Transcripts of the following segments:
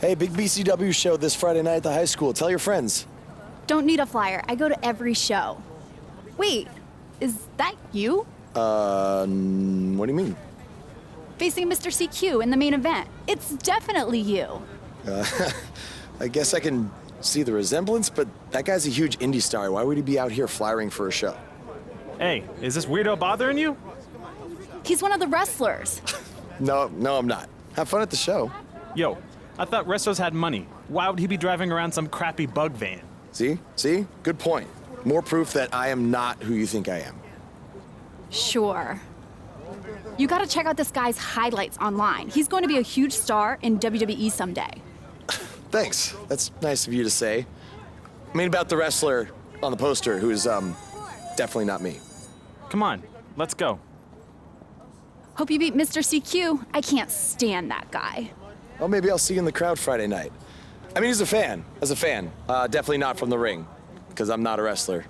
Hey, big BCW show this Friday night at the high school. Tell your friends. Don't need a flyer. I go to every show. Wait, is that you? What do you mean? Facing Mr. CQ in the main event. It's definitely you. I guess I can see the resemblance, but that guy's a huge indie star. Why would he be out here flyering for a show? Hey, is this weirdo bothering you? He's one of the wrestlers. No, I'm not. Have fun at the show. Yo, I thought wrestlers had money. Why would he be driving around some crappy bug van? See? Good point. More proof that I am not who you think I am. Sure. You gotta check out this guy's highlights online. He's going to be a huge star in WWE someday. Thanks. That's nice of you to say. I mean about the wrestler on the poster who's, definitely not me. Come on, let's go. Hope you beat Mr. CQ. I can't stand that guy. Well, maybe I'll see you in the crowd Friday night. I mean, as a fan. Definitely not from the ring, because I'm not a wrestler.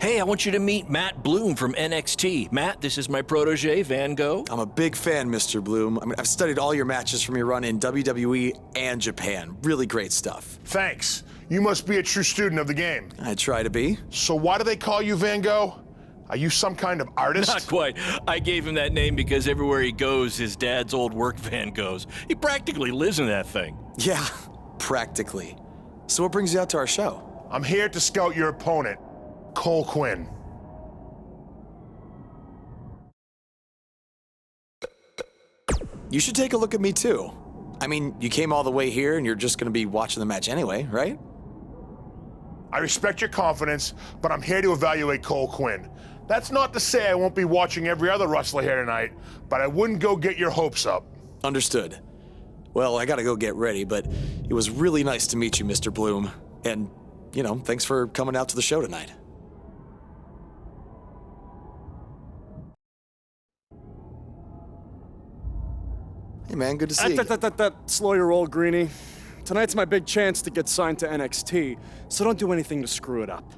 Hey, I want you to meet Matt Bloom from NXT. Matt, this is my protege, Van Gogh. I'm a big fan, Mr. Bloom. I mean, I've studied all your matches from your run in WWE and Japan. Really great stuff. Thanks. You must be a true student of the game. I try to be. So why do they call you Van Gogh? Are you some kind of artist? Not quite. I gave him that name because everywhere he goes, his dad's old work van goes. He practically lives in that thing. Yeah, practically. So what brings you out to our show? I'm here to scout your opponent, Cole Quinn. You should take a look at me too. I mean, you came all the way here and you're just gonna be watching the match anyway, right? I respect your confidence, but I'm here to evaluate Cole Quinn. That's not to say I won't be watching every other wrestler here tonight, but I wouldn't go get your hopes up. Understood. Well, I gotta go get ready, but it was really nice to meet you, Mr. Bloom. And, you know, thanks for coming out to the show tonight. Hey man, good to see you. Slow your roll, Greenie. Tonight's my big chance to get signed to NXT, so don't do anything to screw it up.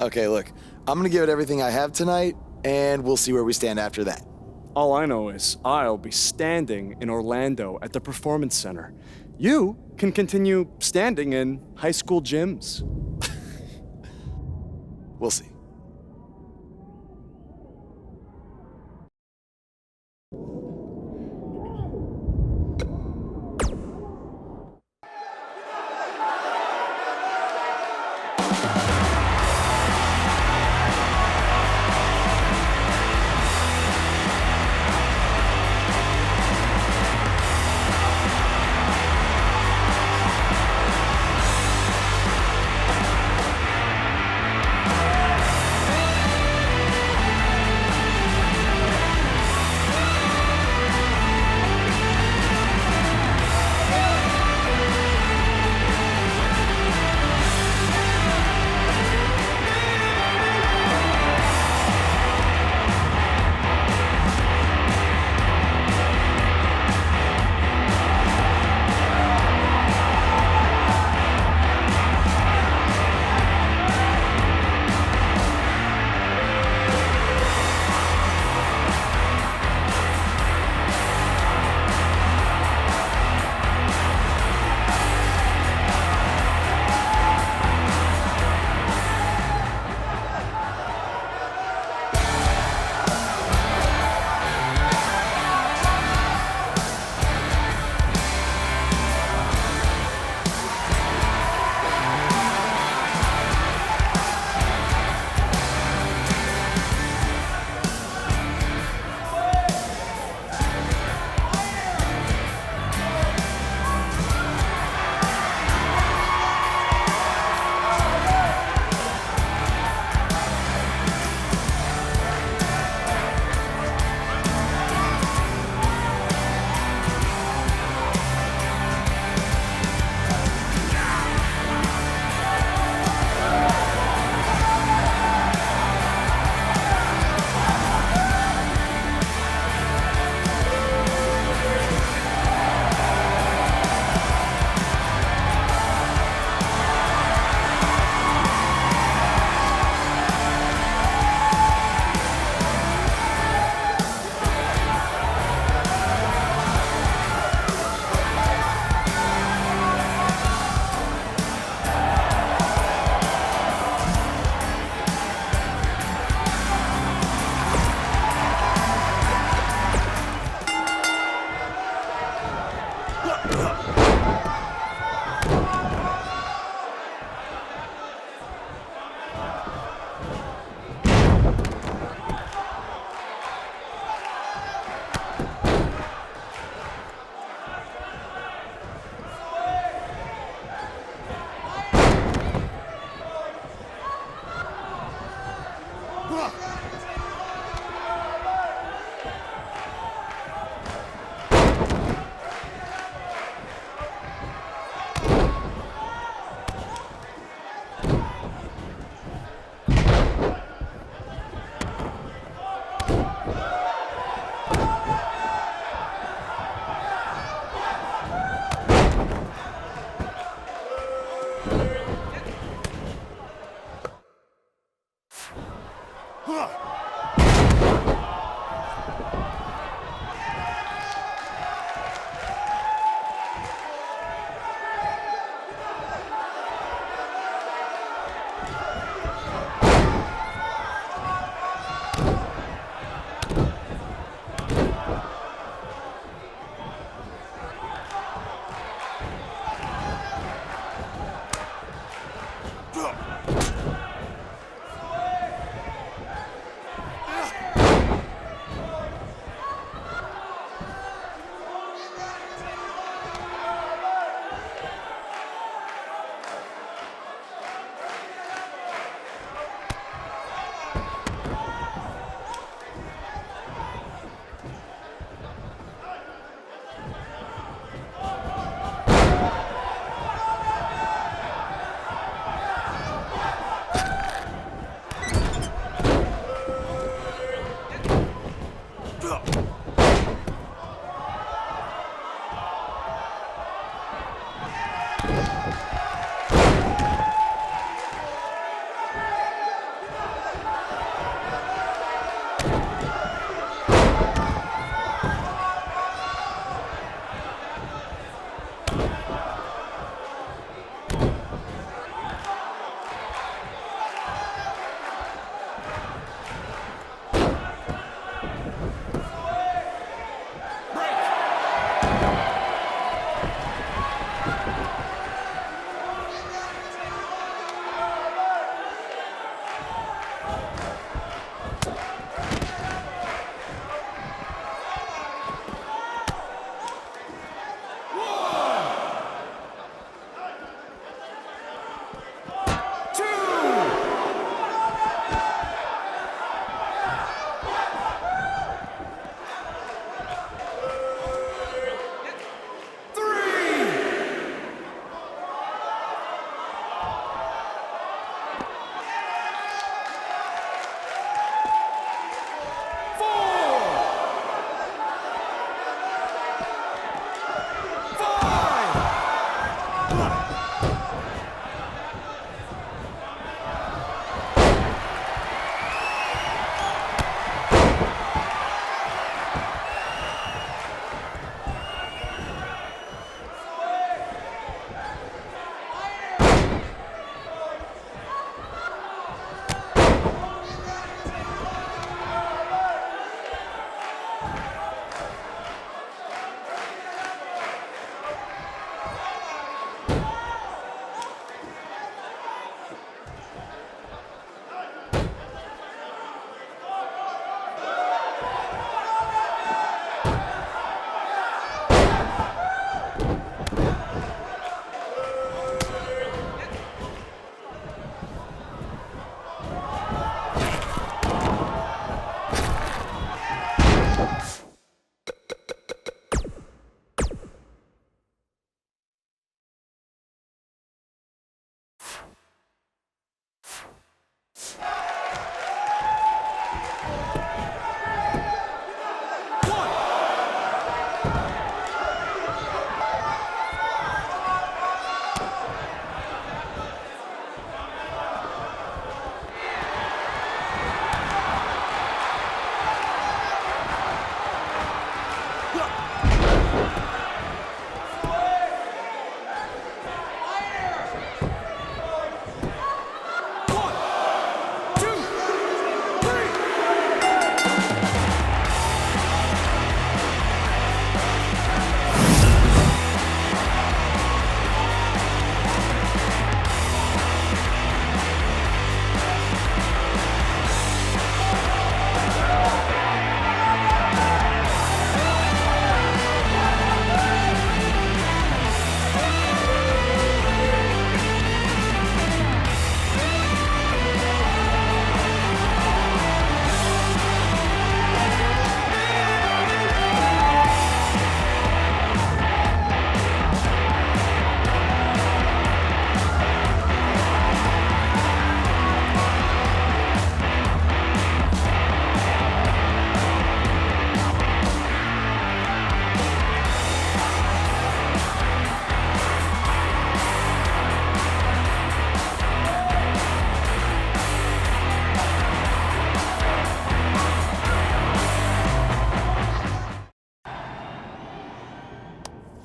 Okay, look, I'm gonna give it everything I have tonight, and we'll see where we stand after that. All I know is I'll be standing in Orlando at the Performance Center. You can continue standing in high school gyms. We'll see.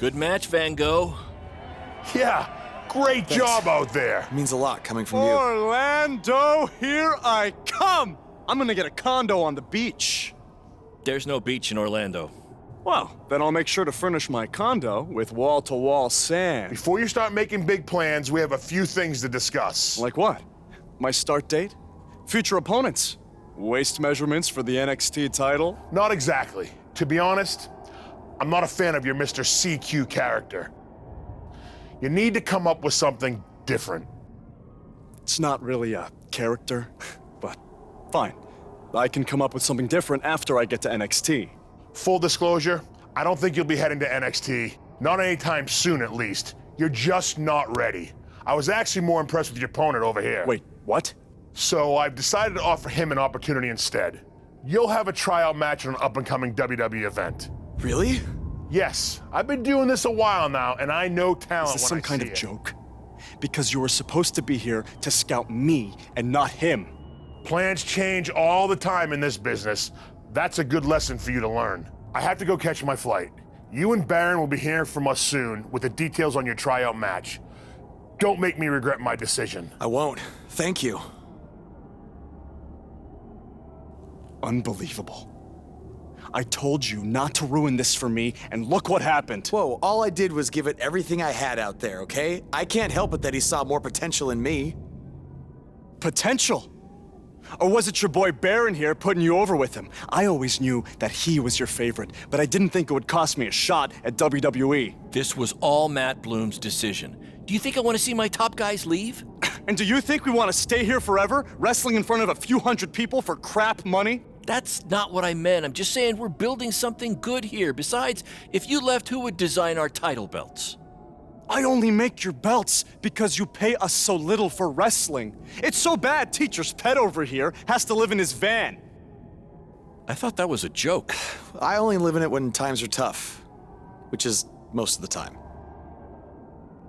Good match, Van Gogh. Yeah, great job out there. It means a lot coming from you. Orlando, here I come! I'm gonna get a condo on the beach. There's no beach in Orlando. Well, then I'll make sure to furnish my condo with wall-to-wall sand. Before you start making big plans, we have a few things to discuss. Like what? My start date? Future opponents? Waist measurements for the NXT title? Not exactly. To be honest, I'm not a fan of your Mr. CQ character. You need to come up with something different. It's not really a character, but fine. I can come up with something different after I get to NXT. Full disclosure, I don't think you'll be heading to NXT. Not anytime soon, at least. You're just not ready. I was actually more impressed with your opponent over here. Wait, what? So I've decided to offer him an opportunity instead. You'll have a tryout match on an up-and-coming WWE event. Really? Yes, I've been doing this a while now, and I know talent Is this when some kind I of see it. joke? Because you were supposed to be here to scout me and not him. Plans change all the time in this business. That's a good lesson for you to learn. I have to go catch my flight. You and Baron will be hearing from us soon with the details on your tryout match. Don't make me regret my decision. I won't. Thank you. Unbelievable. I told you not to ruin this for me, and look what happened. Whoa, all I did was give it everything I had out there, okay? I can't help it that he saw more potential in me. Potential? Or was it your boy Baron here putting you over with him? I always knew that he was your favorite, but I didn't think it would cost me a shot at WWE. This was all Matt Bloom's decision. Do you think I want to see my top guys leave? And do you think we want to stay here forever, wrestling in front of a few hundred people for crap money? That's not what I meant. I'm just saying we're building something good here. Besides, if you left, who would design our title belts? I only make your belts because you pay us so little for wrestling. It's so bad Teacher's pet over here has to live in his van. I thought that was a joke. I only live in it when times are tough, which is most of the time.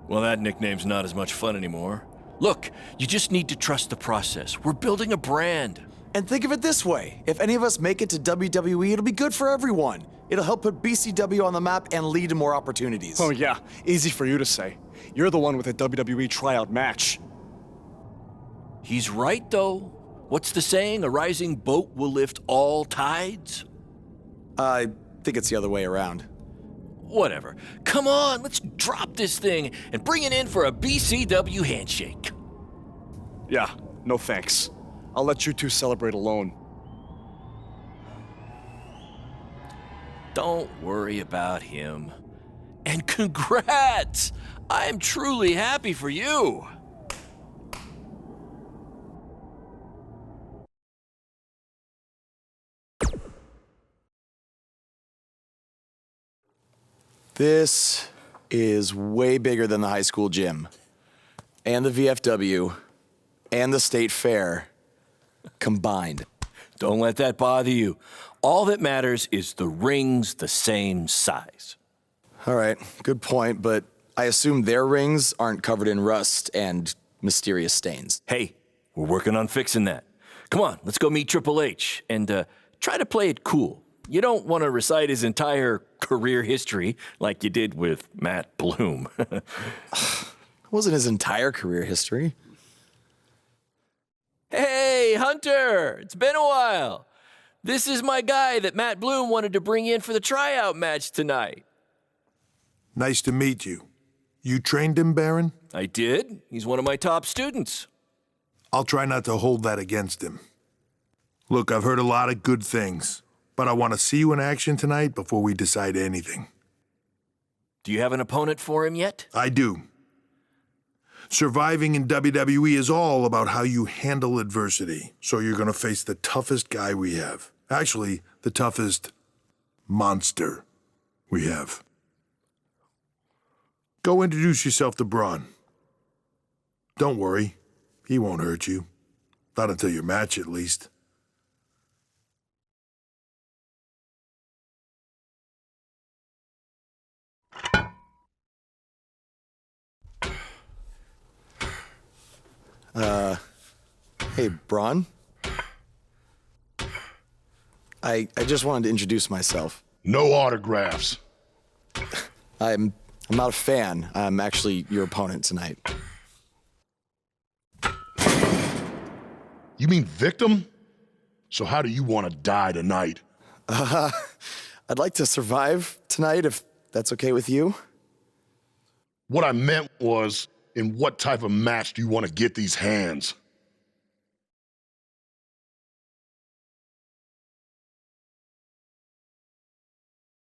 Well, that nickname's not as much fun anymore. Look, you just need to trust the process. We're building a brand. And think of it this way, if any of us make it to WWE, it'll be good for everyone. It'll help put BCW on the map and lead to more opportunities. Oh yeah, easy for you to say. You're the one with a WWE tryout match. He's right, though. What's the saying? A rising boat will lift all tides? I think it's the other way around. Whatever. Come on, let's drop this thing and bring it in for a BCW handshake. Yeah, no thanks. I'll let you two celebrate alone. Don't worry about him. And congrats! I'm truly happy for you. This is way bigger than the high school gym, and the VFW, and the state fair combined. Don't let that bother you. All that matters is the ring's the same size. All right, good point, but I assume their rings aren't covered in rust and mysterious stains. Hey, we're working on fixing that. Come on, let's go meet Triple H and try to play it cool. You don't want to recite his entire career history like you did with Matt Bloom. It wasn't his entire career history. Hey, Hunter! It's been a while. This is my guy that Matt Bloom wanted to bring in for the tryout match tonight. Nice to meet you. You trained him, Baron? I did. He's one of my top students. I'll try not to hold that against him. Look, I've heard a lot of good things, but I want to see you in action tonight before we decide anything. Do you have an opponent for him yet? I do. Surviving in WWE is all about how you handle adversity, so you're going to face the toughest guy we have. Actually, the toughest monster we have. Go introduce yourself to Braun. Don't worry, he won't hurt you. Not until your match, at least. Hey, Braun? I just wanted to introduce myself. No autographs. I'm not a fan. I'm actually your opponent tonight. You mean victim? So how do you want to die tonight? I'd like to survive tonight, if that's okay with you. What I meant was, in what type of match do you want to get these hands?